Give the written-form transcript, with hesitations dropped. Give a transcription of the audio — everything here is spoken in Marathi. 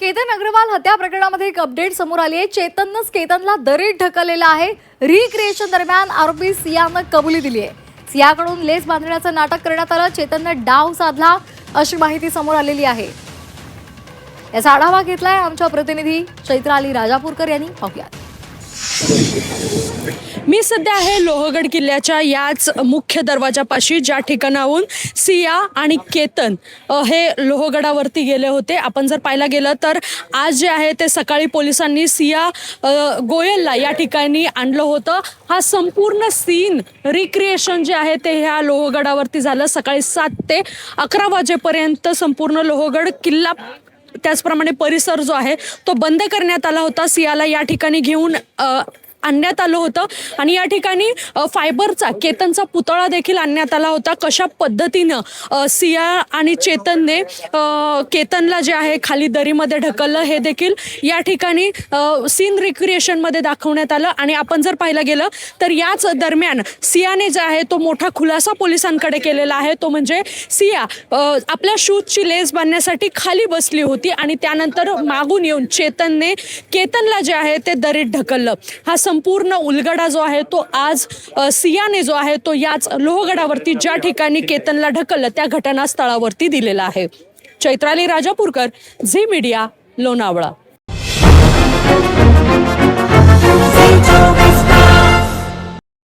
केतन अग्रवाल हत्या प्रकरणामध्ये एक अपडेट समोर आली आहे। चेतननंच केतनला दरीत ढकललेलं आहे। रिक्रिएशन दरम्यान आरोपी सियानं कबुली दिली आहे। सियाकडून लेस बांधण्याचं नाटक करण्यात आलं। चेतननं डाव साधला अशी माहिती समोर आलेली आहे। याचा आढावा घेतलाय आमच्या प्रतिनिधी चैत्राली राजापूरकर यांनी। पाहूया। मी सध्या आहे लोहगड किल्ल्याच्या याच मुख्य दरवाजापाशी, ज्या ठिकाणाहून सिया आणि केतन हे लोहगडावरती गेले होते। आपण जर पाहायला गेलं तर आज जे आहे ते सकाळी पोलिसांनी सिया गोयलला या ठिकाणी आणलं होतं। हा संपूर्ण सीन रिक्रिएशन जे आहे ते ह्या लोहगडावरती झालं। सकाळी 7 ते 11 वाजेपर्यंत संपूर्ण लोहगड किल्ला त्याचप्रमाणे परिसर जो आहे तो बंद करण्यात आला होता। सियाला या ठिकाणी घेऊन आणण्यात आलं होतं आणि या ठिकाणी फायबरचा केतनचा पुतळा देखील आणण्यात आला होता। कशा पद्धतीनं सिया आणि चेतनने केतनला जे आहे खाली दरीमध्ये ढकललं हे देखील या ठिकाणी सीन रिक्रिएशनमध्ये दाखवण्यात आलं। आणि आपण जर पाहायला गेलं तर याच दरम्यान सियाने जे आहे तो मोठा खुलासा पोलिसांकडे केलेला आहे। तो म्हणजे सिया आपल्या शूजची लेस बांधण्यासाठी खाली बसली होती आणि त्यानंतर मागून येऊन चेतनने केतनला जे आहे ते दरीत ढकललं। हा संपूर्ण उलगडा जो आहे तो आज सियाने जो आहे तो याच लोहगडावरती ज्या ठिकाणी केतनला ढकललं त्या घटनास्थळावरती दिलेला आहे। Chaitrali Rajapurkar, Zee media, Lonavala.